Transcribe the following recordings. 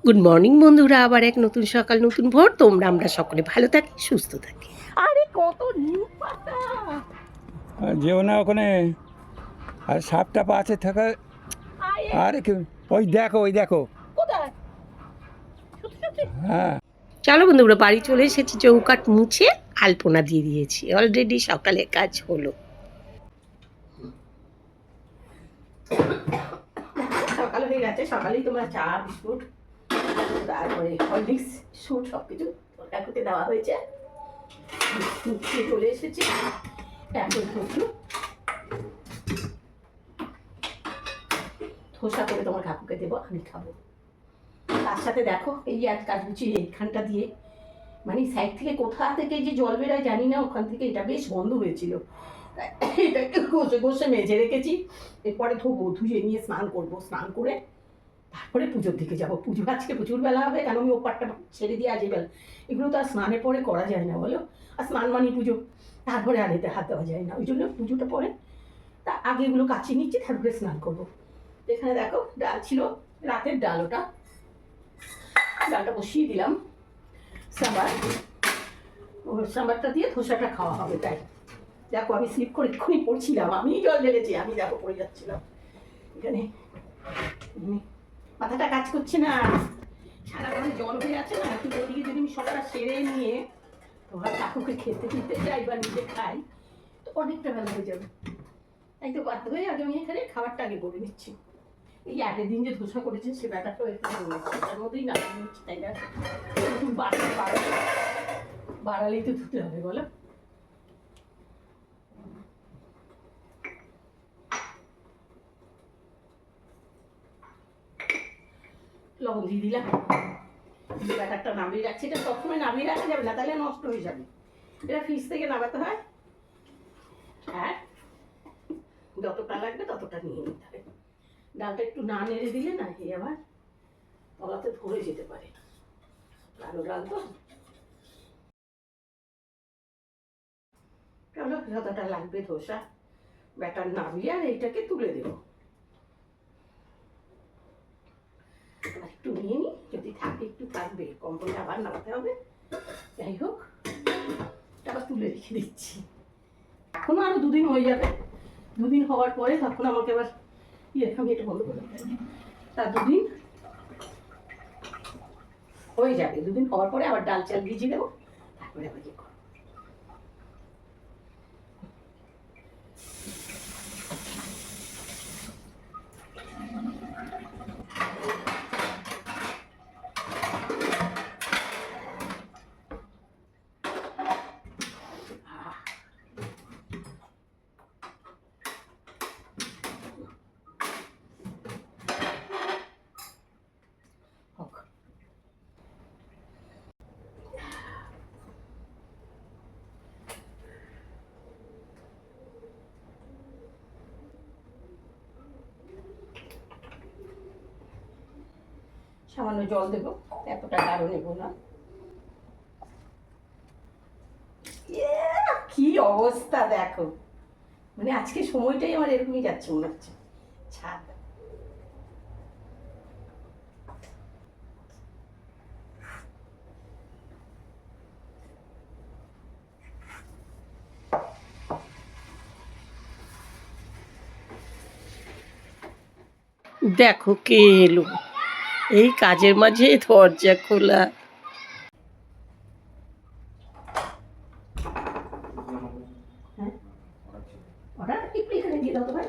Good morning বন্ধুরা, আবার এক নতুন সকাল নতুন ভোর। আমরা সকলে ভালো থাকি, সুস্থ থাকি। আরে কত নিম পাতা! যেও না ওখানে, আর সাপটা আছে থাকা। আরে কি, ওই দেখো। কোথায়? হ্যাঁ, চলো বন্ধুরা, বাড়ি চলে এসেছি। চৌকাট মুছে আলপনা দিয়ে দিয়েছি, অলরেডি সকালে কাজ হলো। সকাল হয়ে গেছে, সকালেই তোমরা চা বিস্কুট তারপরে হরলিক্স সুট সব কিছু করতে দেওয়া হয়েছে। চলে এসেছি এখন একটু ধোসা করে তোমার কাকুকে দেবো, আমি খাবো। তার সাথে দেখো এই আজ কাজ গুছিয়ে এইখানটা দিয়ে মানে সাইড থেকে কোথা থেকে যে জল বেরোয় জানি না, ওখান থেকে এটা বেশ বন্ধ হয়েছিল। এটাকে ঘষে ঘষে মেজে রেখেছি। এরপরে ধোবো, ধুয়ে নিয়ে স্নান করবো, স্নান করে তারপরে পুজোর দিকে যাবো। পুজো আজকে প্রচুর বেলা হবে, কারণ আমি ওপারটা ছেড়ে দিয়ে আজ বেলা। এগুলো তো আর স্নানের পরে করা যায় না বলো, আর স্নান মানি পুজো, তারপরে আর এতে হাত দেওয়া যায় না। ওই জন্য পুজোটা পরে তা আগে এগুলো কাচিয়ে নিচ্ছি, তারপরে স্নান করবো। এখানে দেখো ডাল ছিল, রাতের ডাল, ওটা ডালটা বসিয়ে দিলাম। সাম্বারটা দিয়ে ধোসাটা খাওয়া হবে। তাই দেখো আমি স্লিপ করে এক্ষুনি পড়ছিলাম, আমি জল ঢেলেছি, আমি দেখো পড়ে যাচ্ছিলাম এখানে। মাথাটা কাজ করছে না, সারা মানে জল হয়ে আছে না। কিন্তু ওদিকে যদি আমি সবটা সেরে নিয়ে তোমার কাকুকে খেতে দিতে যাই বা নিজে খাই, তো অনেকটা বেলা হয়ে যাবে। তাই তো বাধ্য হয়ে আগে আমি এখানে খাবারটা আগে করে নিচ্ছি। এই আগের দিন যে ধোসা করেছে সে ব্যাটারটা তার মধ্যেই না নিচ্ছি, তাই না? বাড়ালেই তো ধুতে হবে বলো। লবণ দিয়ে দিলাম, ব্যাটারটা নামিয়ে রাখছি। এটা সবসময় নামিয়ে রাখা যাবে না, তাহলে নষ্ট হয়ে যাবে। এটা ফ্রিজ থেকে নামাতে হয়, আর যতটা লাগবে ততটা নিয়ে নিতে হবে। ডালটা একটু না নেড়ে দিলে না এই আবার তলাতে ধরে যেতে পারে, কালো ডাল তো। চলো যতটা লাগবে ধোসা ব্যাটার নামিয়ে আর এইটাকে তুলে দেবো। একটু নিয়ে নিই, যদি থাকে একটু থাকবে, কম করে আবার নামাতে হবে। যাই হোক, আবার তুলে রেখে দিচ্ছি। এখনো আরো দুদিন হয়ে যাবে, দুদিন হওয়ার পরে তখন আমাকে আবার আমি এটা বন্ধ করে দিতে, তার দুদিন হয়ে যাবে। দুদিন হওয়ার পরে আবার ডাল চাল ভিজিয়ে দেবো, তারপরে আবার ইয়ে করবো। সামান্য জল দেবো, এতটা গাঢ় নেবো না। কি অবস্থা দেখো, মানে আজকে সময়টাই আমার এরকমই যাচ্ছে মনে হচ্ছে। ছাদ দেখো কে এলো, এই কাজের মাঝে দরজা খোলা। এখানে দিয়ে দাও তো ভাই,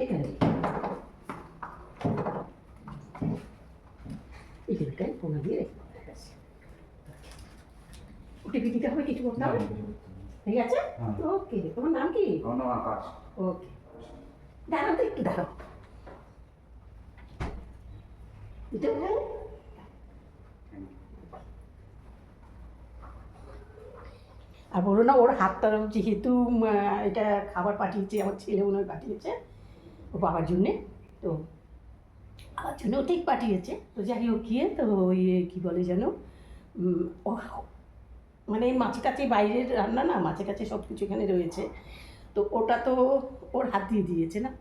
এখানে এখানটায় পোনা দিয়ে রেখে ওটিপি দিতে হবে, কিছু করতে হবে। ঠিক আছে, ওকে। তোমার নাম কি? আকাশ। ওকে, দাঁড়াও তো একটু, দাঁড়াও। আর বলো না, ওর হাতটা যেহেতু এটা খাবার পাঠিয়েছে, আমার ছেলে মনে হয় পাঠিয়েছে ও বাবার জন্যে, তো আমার জন্য ঠিক পাঠিয়েছে। তো যাই হোক গিয়ে, তো ওই কী বলে যেন মানে মাছে কাছে বাইরের রান্না না, মাছে কাছে সব কিছু এখানে রয়েছে, তো ওটা তো ওর হাত দিয়ে দিয়েছে না।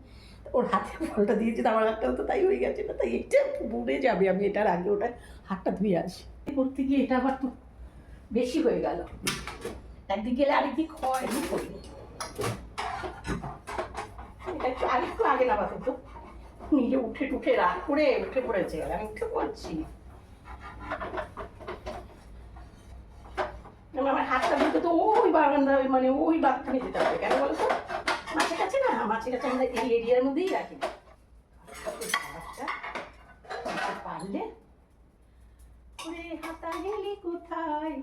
ওর হাতে ফলটা দিয়েছে, আমার হাতটাও তো তাই হয়ে গেছে না, তাই এটা বুড়ে যাবে, আমি এটার আগে ওটা হাতটা ধুয়ে আসি। করতে গিয়ে এটা আবার তো বেশি হয়ে গেল, একদিক গেলে আরেকদিক হয়, আমি করিনি। এটা একটু আরেকটু আগে নামাতে তো, নিজে উঠে টুঠে রাগ করে উঠে পড়েছে, আমি উঠে পড়ছি। আমার হাতটা ধুতে তো ওই বারান্দা, মানে ওই বাথরুমে যেতে হবে, কেন বলো তো? মাছের কাছে না, মাছের কাছে আমরা এই এরিয়ার মধ্যেই রাখি। পারলে ওরে হাতা গেলি কোথায়,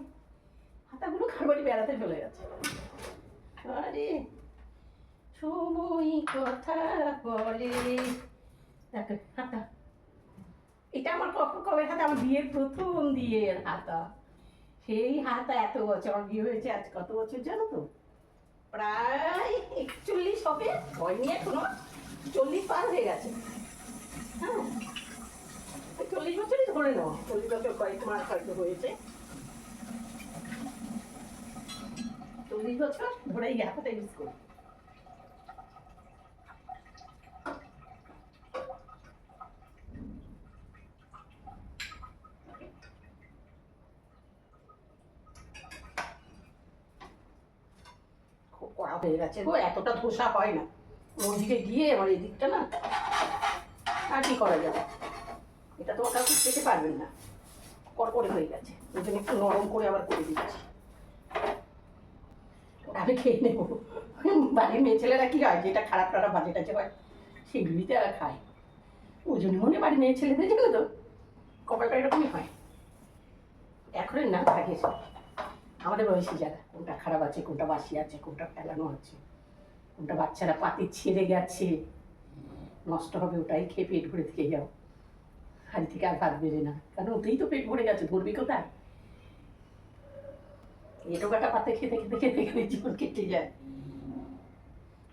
হাতাগুলো খারবাড়ি বেড়াতে চলে গেছে। আরে সময় কথা বলে, দেখো হাতা, এটা আমার কবে হাতা, আমার বিয়ের প্রথম বিয়ের হাতা। সেই হাতা এত বছর, আমার বিয়ে হয়েছে আজ কত বছর জানো তো? প্রায় 41 হবে, হয়নি এখনো, 40 পার হয়ে গেছে। হ্যাঁ 40 বছরই ধরে নাও, 40 বছর কয়েক মাস হয়তো হয়েছে, 40 বছর ধরে এই হাতাটা ইউজ করি। খুব কড়া হয়ে গেছে গো, এতটা ধোসা হয় না ওদিকে গিয়ে, আমার এদিকটা না, আর কি করা যাবে, এটা তোমার কাছে খেতে পারবেন না, কড়কড়ে হয়ে গেছে, ওই জন্য একটু নরম করে আবার করে দিচ্ছি, আমি খেয়ে নেবো। বাড়ির মেয়ে ছেলেরা কি হয়, যেটা খারাপ টারাপ বাজে টাজে হয় সেগুলিতে আর খায়, ওই জন্য মনে বাড়ির মেয়ে ছেলেদের জন্য তো কপালটা এরকমই হয়। এখনের না থাকে সব আমাদের বয়সী যারা, কোনটা খারাপ আছে, কোনটা বাসি আছে, কোনটা ফেলানো আছে, কোনটা বাচ্চারা পাতে ছেড়ে গেছে নষ্ট হবে, ওটাই খেয়ে পেট ভরে থেকে যাও, হাড়ি থেকে আর ভাত বেড়ে না, কারণ ওতেই তো পেট ভরে গেছে, ধরবি কোথায়? এটো কাটা পাতে খেতে খেতে খেতে খেতে জীবন কেটে যায়।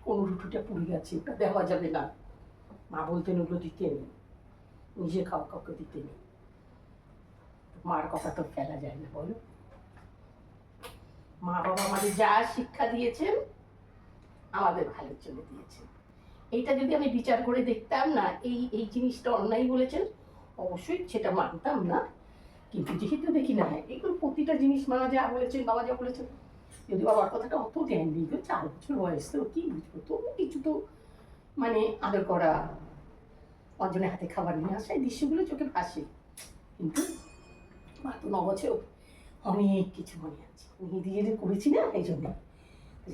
কোন রুটিটা পুড়ে গেছে, ওটা দেওয়া যাবে না, মা বলতেন ওগুলো দিতে নেই, নিজে খাওয়া কাউকে দিতে নেই, মার কথা তো ফেলা যায় না বলো। মা বাবা আমাদের যা শিক্ষা দিয়েছেন আমাদের ভালোর জন্য দিয়েছেন, এইটা যদি আমি বিচার করে দেখতাম না, এই এই জিনিসটা অন্যায় বলেছেন, অবশ্যই সেটা মানতাম না, কিন্তু যেহেতু দেখি না এগুলো প্রতিটা জিনিস মা যা বলেছেন, বাবা যা বলেছেন, যদি বাবার কথাটা অত ধ্যান দিই, 4 বছর বয়স তো কি বুঝবো, তবু কিছু তো মানে আদর করা, অজনের হাতে খাবার নিয়ে আসা, এই দৃশ্যগুলো চোখে ভাসে, কিন্তু মা তো 9 বছর অনেক কিছু মনে আছে, নিজে যে করেছি না, এই জন্য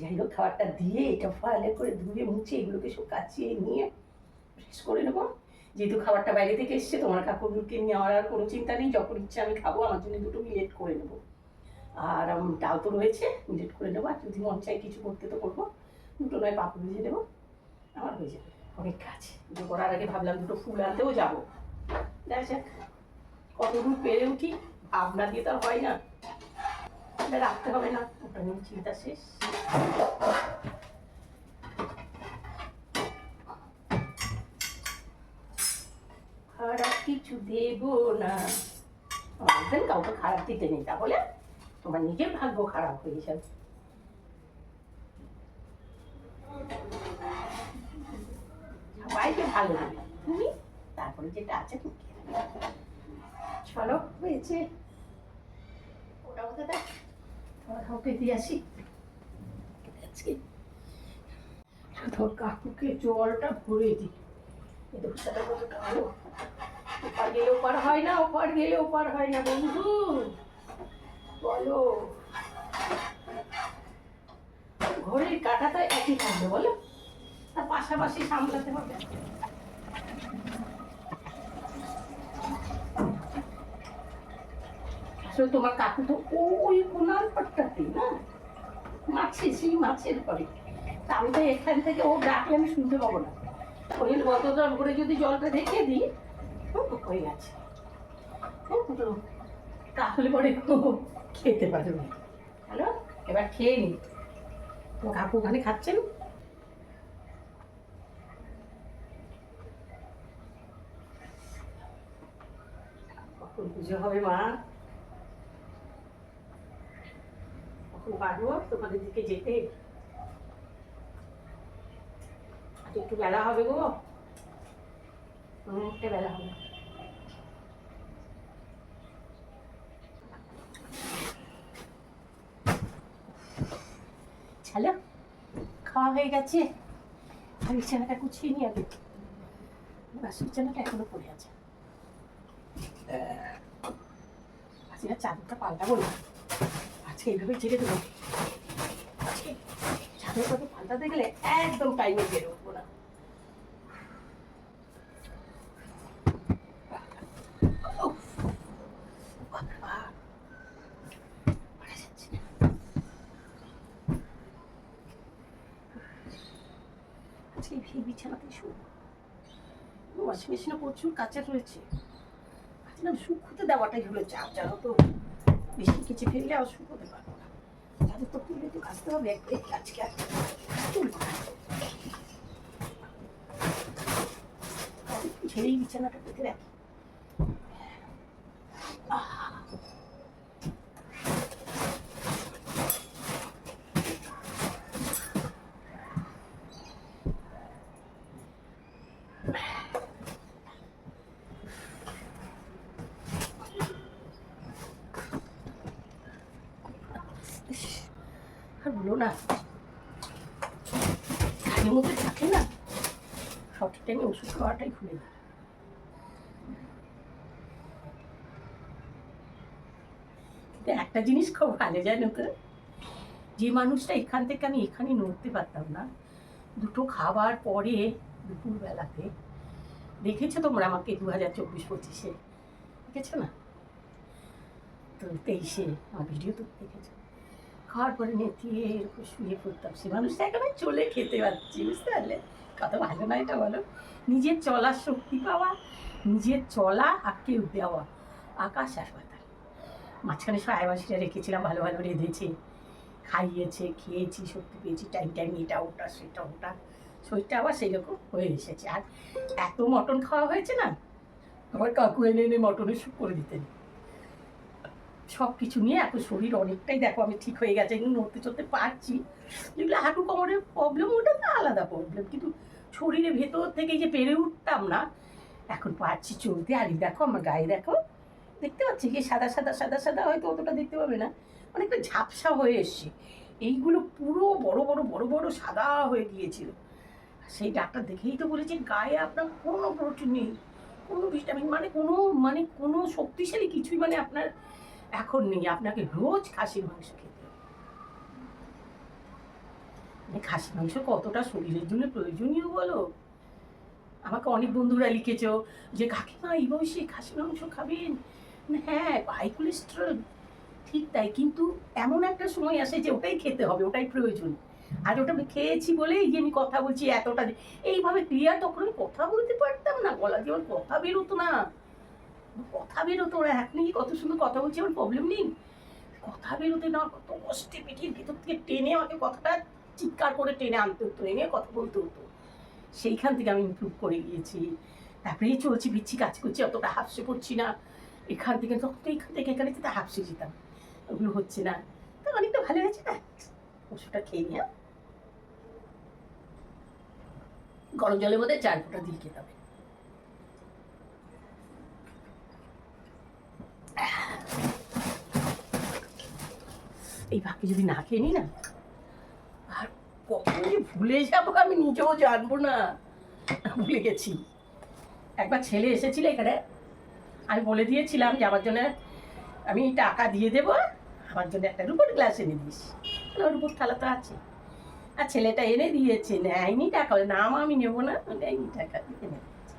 যাই হোক খাবারটা দিয়ে এটা ভালো করে ধুয়ে মুছে এগুলোকে সব কাচিয়ে নিয়ে শেষ করে নেবো, যেহেতু খাবারটা বাইরে থেকে এসছে, তোমার কাকুরকে নেওয়ার আর কোনো চিন্তা নেই, যখন ইচ্ছা আমি খাবো, আমার জন্য দুটো মিলেট করে নেবো, আর ডাল তো রয়েছে মিলেট করে নেবো, আর যদি মন চাই কিছু করতে তো করবো, দুটো নয় পাপড় ভেজে নেবো, আমার হয়ে যাবে, অনেক কাজ। পুজো করার আগে ভাবলাম দুটো ফুল আনতেও যাবো, দেখা যাক কত দূর পেরে উঠি, ভাবনা দিয়ে তো আর হয় না, এটা রাখতে হবে না, ওটা নিয়ে চিন্তা শেষ। খারাপ কিছু দেব না, আমাদের কাউকে খারাপ দিতে নেই, তাহলে তোমার নিজের ভাগ্য খারাপ হয়ে যাবে। সবাইকে ভালো লাগে তুমি, তারপরে যেটা আছে তুমি চলো হয়েছে, ওটা ওটা দেখ তোমার কাউকে দিয়ে আসি, আজকে তোর কাকুকে জলটা ভরে দিই, এই দোষটা কতটা ভালো, ওপার গেলে ওপার হয় না, ওপার গেলে ওপার হয় না বন্ধু, বলো ঘড়ির কাঁটা তো একই থাকবে বলো, তার পাশাপাশি সামলাতে হবে। আসলে তোমার কাকু তো ওই কোনার পাটটাতে না, মাছের সেই মাছের পরে, আমি তো এখান থেকে ও ডাকলে আমি শুনতে পাবো না, ওই গতটার ভরে যদি জলটা ঢেকে দিই হয়ে গেছে, তাহলে পরে খেতে পারবে। হ্যালো, এবার খেয়ে নি, তো কাকু ওখানে খাচ্ছেন, কখন পুজো হবে মা, কখন পারবো তোমাদের দিকে যেতে, একটু বেলা হবে গো। অনেকটা বেলা হবে। চলো, খাওয়া হয়ে গেছে। আর বিছানাটা গুছিয়ে নিয়ে আগে, বাসি বিছানাটা এখনো পড়ে আছে। আজকে চাদরটা পাল্টাবো না, আজকে এইভাবে ছেড়ে দেবো। আজকে চাদরটাকে পাল্টাতে গেলে একদম টাইমে বেরো উঠবো না। আজকে এই বিছানাতে শুভ, ওয়াশিং মেশিনে প্রচুর কাঁচা রয়েছে। আজকে না শুকোতে দেওয়াটাই হলো চাপ, জানো তো। বেশি কিছু ফেললে আর শুকোতে পারবো না। চাদর তো তুলে তো কাচতে হবে, আজকে আর তুলবো না। ছেড়েই বিছানাটা পেতে রাখি। আর বলো না, কাজের মধ্যে থাকলে না সঠিক টাইমে ওষুধ খাওয়াটাই ভুলে যায়। কিন্তু একটা জিনিস খুব ভালো জানো তো, যে মানুষটা এখান থেকে আমি এখানে নড়তে পারতাম না, দুটো খাবার পরে দুপুরবেলাতে, দেখেছো তোমরা আমাকে 2024-25 দেখেছো না, তো 23 আমার ভিডিও তো দেখেছো, খাওয়ার পরে নেতিয়ে এরকম শুয়ে পড়তাম। সে মানুষটা এখন চলে খেতে পারছি, বুঝতে পারলে? কত ভালো না এটা বলো? নিজের চলার শক্তি পাওয়া, নিজের চলা আর কেউ দেওয়া, আকাশ আর পাতাল। মাঝখানে সয়াবাসীরা রেখেছিলাম, ভালো ভালো রেঁধেছে, খাইয়েছে, খেয়েছি, শক্তি পেয়েছি, টাইম টাইম এটা ওটা সেটা ওটা, শরীরটা আবার সেই রকম হয়ে এসেছে। আর এত মটন খাওয়া হয়েছে না, আমার কাকু এনে এনে মটনের স্যুপ করে দিতেন। সব কিছু নিয়ে এখন শরীর অনেকটাই, দেখো আমি ঠিক হয়ে গেছে, এখন নড়তে চড়তে পারছি। যেগুলো হাঁটু কোমরের প্রবলেম, ওটা তো আলাদা প্রবলেম, কিন্তু শরীরের ভেতর থেকে যে পেরে উঠতাম না, এখন পারছি চলতে। আর দেখো আমার গায়ে, দেখো দেখতে পাচ্ছি কি সাদা সাদা সাদা সাদা, হয়তো অতটা দেখতে পাবে না, অনেকটা ঝাপসা হয়ে এসছে। এইগুলো পুরো বড় বড় বড় বড় সাদা হয়ে গিয়েছিল। সেই ডাক্তার দেখেই তো বলেছে গায়ে আপনার কোনো প্রোটিন নেই, কোনো ভিটামিন, মানে কোনো শক্তিশালী কিছুই মানে আপনার এখন নেই। আপনাকে রোজ খাসির মাংস খেতে হবে। মানে খাসির মাংস কতটা শরীরের জন্য প্রয়োজনীয় বলো? আমাকে অনেক বন্ধুরা লিখেছো যে কাকিমা এই বয়সে খাসির মাংস খাবেন। হ্যাঁ, হাই কোলেস্টেরল, ঠিক তাই, কিন্তু এমন একটা সময় আসে যে ওটাই খেতে হবে, ওটাই প্রয়োজন। আর ওটা আমি খেয়েছি বলেই যে আমি কথা বলছি এতটা, এইভাবে ক্লিয়ার তখন আমি কথা বলতে পারতাম না, গলা দিয়ে আমার কথা বেরোতো না, কথা বেরোতো না। এখন কি কত সুন্দর কথা বলছি, আমার প্রবলেম নেই, কথা বেরোতে না, কত কষ্টে পিঠের ভিতর থেকে টেনে আমাকে কথাটা চিৎকার করে টেনে আনতে হতো, এনে কথা বলতে হতো। সেইখান থেকে আমি ইমপ্রুভ করে গিয়েছি। তারপরে চলছি বিচ্ছি কাজ করছি, অতটা হাফসে পড়ছি না। এখান থেকে যখন এখান থেকে এখানে যেতে হাফসে যেতাম, ওগুলো হচ্ছে না, তো অনেকটা ভালো হয়েছে না। ওষুধটা খেয়ে নিয়ে গরম জলের মধ্যে 4 ফোঁটা দিয়ে খেতে হবে। এই বাকি যদি না খেয়ে নি না, আর কখন যে ভুলে যাবো আমি নিজেও জানবো না, ভুলে গেছি। একবার ছেলে এসেছিল এখানে, আমি বলে দিয়েছিলাম যে আমার জন্য আমি টাকা দিয়ে দেবো, আমার জন্য একটা রুপোর গ্লাস এনে দিস। রুপোর থালা তো আছে। আর ছেলেটা এনে দিয়েছে, নেয়নি টাকা, নাম আমি নেবো না, নেয়নি টাকা, এনে দিয়েছে।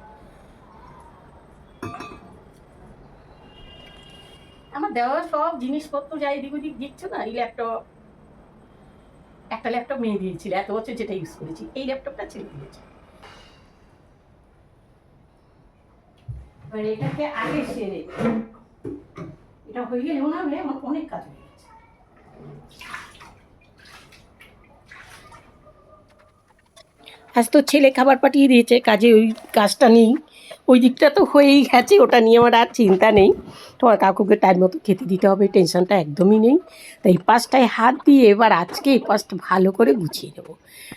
আমার দেওয়া সব জিনিসপত্র যাই এদিক ওদিক দিচ্ছ না, এই ল্যাপটপ, একটা ল্যাপটপ মেয়ে দিয়েছিল এত বছর, যেটা ইউজ করেছি, এই ল্যাপটপটা ছেলে দিয়েছে। এবার এটাকে আগে সেরে, এটা হয়ে গেলে মনে হবে আমার অনেক কাজ হয়ে গেছে। আজ তো ছেলে খাবার পাঠিয়ে দিয়েছে, কাজে ওই কাজটা নেই, ওই দিকটা তো হয়েই গেছে, ওটা নিয়ে আমার আর চিন্তা নেই। তোমার কাকুকে টাইম মতো খেতে দিতে হবে, টেনশনটা একদমই নেই। তাই এই পাশটায় হাত দিয়ে এবার আজকে এই পাশটা ভালো করে গুছিয়ে নেবো।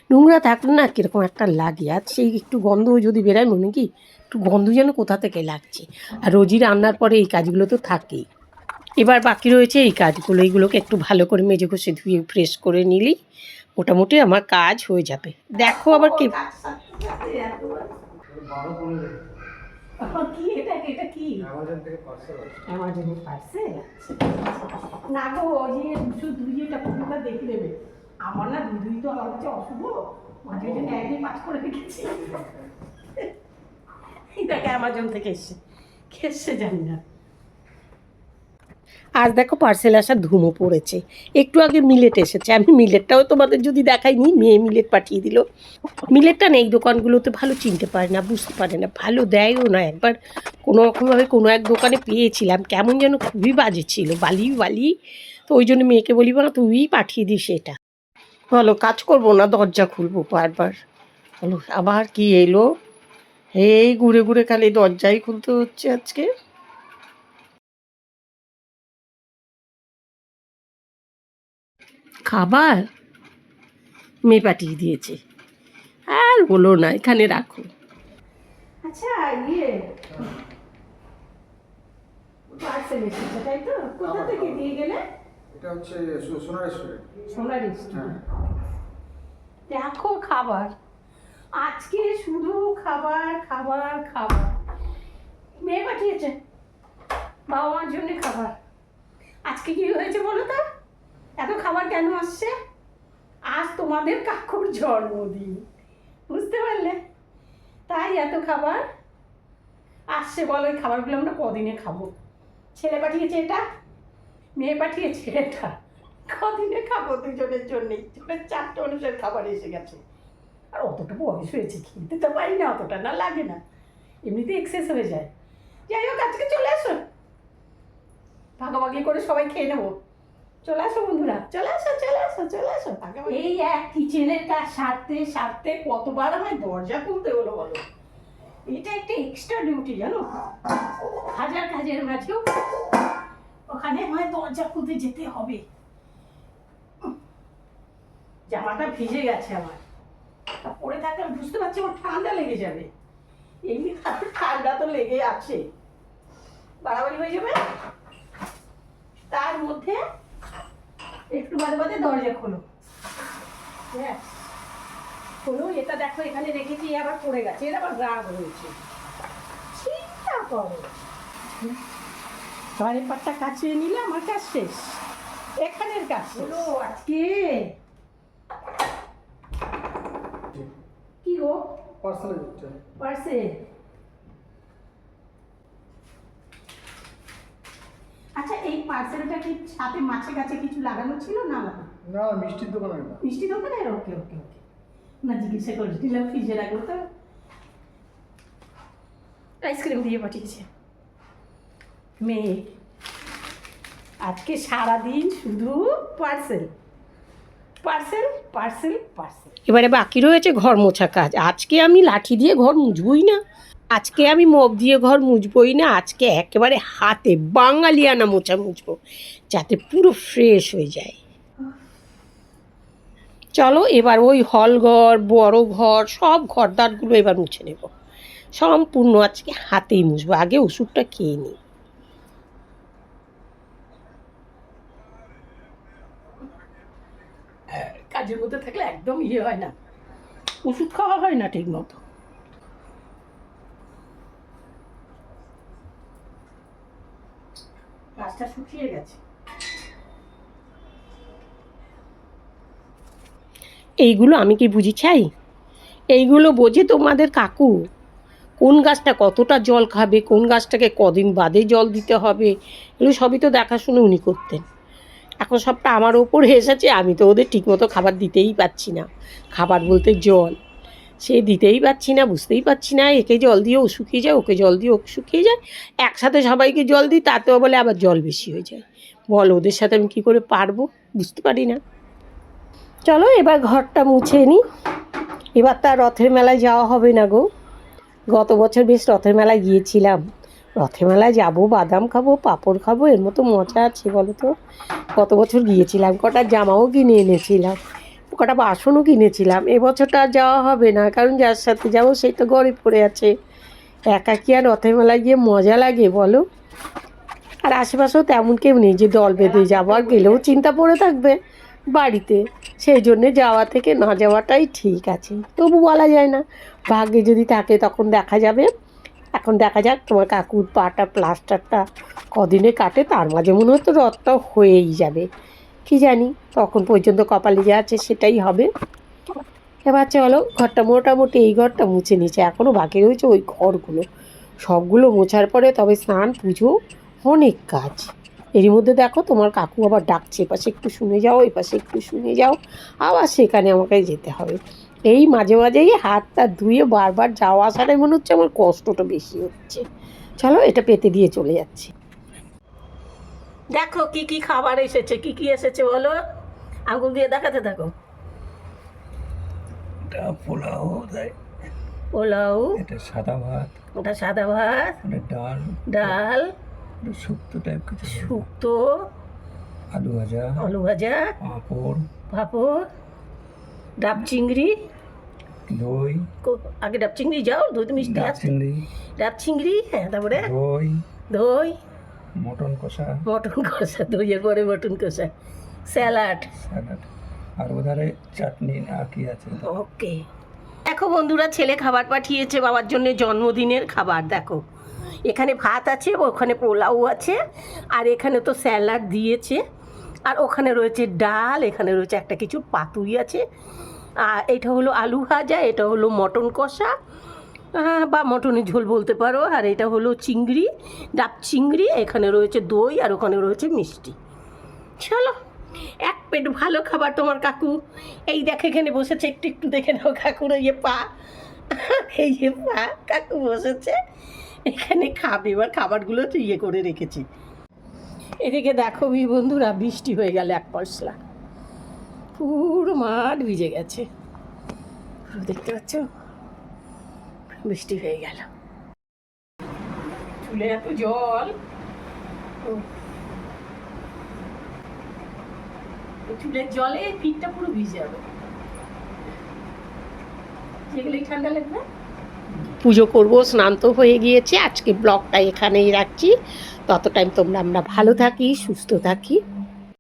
নোংরা থাকলে না কীরকম একটা লাগে, আর সেই একটু গন্ধ যদি বেরোয় মনে কি একটু গন্ধ যেন কোথা থেকে লাগছে। আর রোজই রান্নার পরে এই কাজগুলো তো থাকেই। এবার বাকি রয়েছে এই কাজগুলো, এইগুলোকে একটু ভালো করে মেজে ঘষে ধুয়ে ফ্রেশ করে নিলেই মোটামুটি আমার কাজ হয়ে যাবে। দেখো আবার কে কি এটা কি অ্যামাজনের পার্সেল? না গো, ওই যে দুইটা পুরোটা দেখে নেবে। আমার না দুই তো আমার কাছে অশুভ, মাঝে মাঝে একদিন পাঁচ করে রেখেছি। এটাকে অ্যামাজন থেকে এসছে, খেসছে জানি না। আজ দেখো পার্সেল আসার ধুমো পড়েছে। একটু আগে মিলেট এসেছে, আমি মিলেটটাও তোমাদের যদি দেখাইনি, মেয়ে মিলেট পাঠিয়ে দিল। মিলেটটা নেই দোকানগুলোতে ভালো চিনতে পারে না, বুঝতে পারে না, ভালো দেয়ও না। একবার কোনো রকমভাবে কোনো এক দোকানে পেয়েছিলাম, কেমন যেন খুবই বাজে ছিল, বালি বালি। তো ওই জন্য মেয়েকে বলি না তুই পাঠিয়ে দিস এটা। বলো কাজ করবো না, দরজা খুলবো বারবার। বলো আবার কি এলো, এই ঘুরে ঘুরে খালি দরজাই খুলতে হচ্ছে আজকে। খাবার মেয়ে পাঠিয়ে দিয়েছে, আর বলো না, এখানে রাখো। আচ্ছা পার্সেল এসেছে তাই তো? কোথা থেকে দিয়ে গেলে? এটা হচ্ছে সোনা রেস্টুরেন্ট। সোনা রেস্টুরেন্ট। দেখো খাবার, আজকে শুধু খাবার খাবার খাবার। মেয়ে পাঠিয়েছে বাবা মার জন্য খাবার। আজকে কি হয়েছে বলো তো? এত খাবার কেন আসছে? আজ তোমাদের কাকুর জন্মদিন, বুঝতে পারলে? তাই এত খাবার আসছে। বলো এই খাবারগুলো আমরা কদিনে খাবো? ছেলে পাঠিয়েছে এটা, মেয়ে পাঠিয়েছে এটা, কদিনে খাবো? দুজনের জন্যেই চারটে মানুষের খাবার এসে গেছে। আর অতটা বয়স হয়েছে, খেতে তো পারি না, অতটা না লাগে না, এমনিতে এক্সেস হয়ে যায়। যাই হোক আজকে চলে আসো, ভাগাভাগি করে সবাই খেয়ে নেবো। চলে আসো বন্ধুরা, চলে আসো চলে আসো চলে আসো। এই এক কিচেনের কাজ সারতে সারতে কতবার আমায় দরজা খুলতে হলো বলো? এটা একটা এক্সট্রা ডিউটি জানো, হাজার কাজের মাঝেও ওখানে আমায় দরজা খুলতে যেতে হবে। জামাটা ভিজে গেছে আমার, পরে থাকতে আমি বুঝতে পারছি আমার ঠান্ডা লেগে যাবে। এমনি ঠান্ডা তো লেগে আছে, বাড়াবাড়ি হয়ে যাবে। তার মধ্যে একটু বাদে বাদে দরজা খোলো। হ্যাঁ খোলো। এটা দেখো এখানে রেখেছি, আবার পড়ে গেছে, এর আবার রাগ হয়েছে। চিন্তা করো, ঘরের পাটটা কাচিয়ে নিলে আমার কাজ শেষ, এখানের কাজ হলো আজকে। কি গো? পার্সেল। আচ্ছা এই পার্সেলটা কি সাথে মাছের কাছে কিছু লাগানো ছিল না লাগানো? না মিষ্টির দোকানে না। মিষ্টি দোকানে? ওকে ওকে ওকে, না জিজ্ঞাসা করেছিলাম, ফ্রিজে রাখবো তো। আইসক্রিম দিয়ে পাঠিয়েছে মেয়ে। আজকে সারাদিন শুধু পার্সেল পার্সেল পার্সেল পার্সেল। এবারে বাকি রয়েছে ঘর মোছা কাজ। আজকে আমি লাঠি দিয়ে ঘর মুছবই না, আজকে আমি মপ দিয়ে ঘর মুছবই না, আজকে একেবারে হাতে বাঙালিয়ানা মোছা মুছবো, যাতে পুরো ফ্রেশ হয়ে যায়। চলো এবার ওই হল ঘর, বড় ঘর, সব ঘরদারগুলো এবার মুছে নেব। সম্পূর্ণ আজকে হাতেই মুছবো, আগে ওষুধটা খেয়ে নিই। কাজের মধ্যে থাকলে একদম হয় না, ওষুধ খাওয়া হয় না ঠিক মতো। গাছটা শুকিয়ে গেছে। এইগুলো আমি কি বুঝি চাই? এইগুলো বোঝে তোমাদের কাকু। কোন গাছটা কতটা জল খাবে, কোন গাছটাকে কদিন বাদে জল দিতে হবে, এগুলো সবই তো দেখাশুনো উনি করতেন। এখন সবটা আমার ওপর এসেছে, আমি তো ওদের ঠিকমতো খাবার দিতেই পারছি না। খাবার বলতে জল, সে দিতেই পারছি না, বুঝতেই পারছি না। একে জল দিয়ে ও শুকিয়ে যায়, ওকে জল দিয়ে ও শুকিয়ে যায়, একসাথে সবাইকে জল দিই, তাতেও বলে আবার জল বেশি হয়ে যায়। বল ওদের সাথে আমি কী করে পারবো, বুঝতে পারি না। চলো এবার ঘরটা মুছে নিই। এবার তার রথের মেলায় যাওয়া হবে না গো। গত বছর বেশ রথের মেলায় গিয়েছিলাম, রথের মেলায় যাবো, বাদাম খাবো, পাঁপড় খাবো, এর মতো মজা আছে বলো তো? গত বছর গিয়েছিলাম, কটা জামাও কিনে এনেছিলাম, কটা বাসনও কিনেছিলাম। এবছরটা আর যাওয়া হবে না, কারণ যার সাথে যাবো সেই তো ঘরে পড়ে আছে। একা কি আর রথের মেলায় গিয়ে মজা লাগে বলো? আর আশেপাশেও তেমন কেউ নেই যে দল বেঁধে যাবো, আর গেলেও চিন্তা পড়ে থাকবে বাড়িতে। সেই জন্যে যাওয়া থেকে না যাওয়াটাই ঠিক আছে, তবু বলা যায় না, ভাগ্যে যদি থাকে তখন দেখা যাবে। এখন দেখা যাক তোমার কাকুর পাটা প্লাস্টারটা কদিনে কাটে, তার মাঝে মনে হয়তো রথটা হয়েই যাবে, কি জানি তখন পর্যন্ত কপালে যা আছে সেটাই হবে। এবার চলো, ঘরটা মোটামুটি এই ঘরটা মুছে নিচ্ছে, এখনও বাকি রয়েছে ওই ঘরগুলো, সবগুলো মোছার পরে তবে স্নান পুজো অনেক কাজ। এরই মধ্যে দেখো তোমার কাকু আবার ডাকছে, এপাশে একটু শুনে যাও, এপাশে একটু শুনে যাও, আবার সেখানে আমাকে যেতে হবে। এই মাঝে মাঝেই হাতটা ধুয়ে বারবার যাওয়া আসাটাই মনে হচ্ছে আমার কষ্টটা বেশি হচ্ছে। চলো এটা পেতে দিয়ে চলে যাচ্ছি। দেখো কি কি খাবার এসেছে, কি কি এসেছে বলো, আঙুল দিয়ে দেখাতে থাকো। এটা পোলাও দেয়, পোলাও, এটা সাদা ভাত, ওটা সাদা ভাত, এটা ডাল, ডাল, এটা শুক্তো টাইপ কিছু, শুক্তো, আলু ভাজা, আলু ভাজা, পাঁপড়, পাঁপড়, ডাব চিংড়ি, দই, আগে ডাব চিংড়ি যাও, দুধ মিষ্টি ডাব আছে, চিংড়ি, ডাব চিংড়ি, হ্যাঁ, তারপরে দই, দই, মটন কষা, মটন কষা, দইয়ের পরে মটন কষা, স্যালাড, স্যালাড, আর ওধারে চাটনি না কি আছে। ওকে। দেখো বন্ধুরা, ছেলে খাবার পাঠিয়েছে বাবার জন্য, জন্মদিনের খাবার। দেখো এখানে ভাত আছে, ওখানে পোলাও আছে, আর এখানে তো স্যালাড দিয়েছে, আর ওখানে রয়েছে ডাল, এখানে রয়েছে একটা কিছু পাতুরি আছে, আর এটা হলো আলু ভাজা, এটা হলো মটন কষা বা মটনের ঝোল বলতে পারো, আর এটা হলো চিংড়ি, ডাব চিংড়ি, এখানে রয়েছে দই, আর ওখানে রয়েছে মিষ্টি। চলো, এক পেট ভালো খাবার তোমার কাকু। এই দেখো এখানে বসেছে, একটু একটু দেখে নাও কাকুর এই যে পা, এই যে পা, কাকু বসেছে এখানে খাবে, এবার খাবারগুলো তো ইয়ে করে রেখেছি। এদিকে দেখো বন্ধুরা, বৃষ্টি হয়ে গেল এক পশলা, পুরো মাঠ ভিজে গেছে, দেখতে পাচ্ছ, বৃষ্টি হয়ে গেল, চুলে এত জল, চুলের জলে পিঠটা পুরো ভিজে যাবে, যেগুলোই ঠান্ডা লাগবে। পুজো করবো, স্নান তো হয়ে গিয়েছে, আজকে ব্লগটা এখানেই রাখছি। তত টাইম তোমরা আমরা ভালো থাকি, সুস্থ থাকি।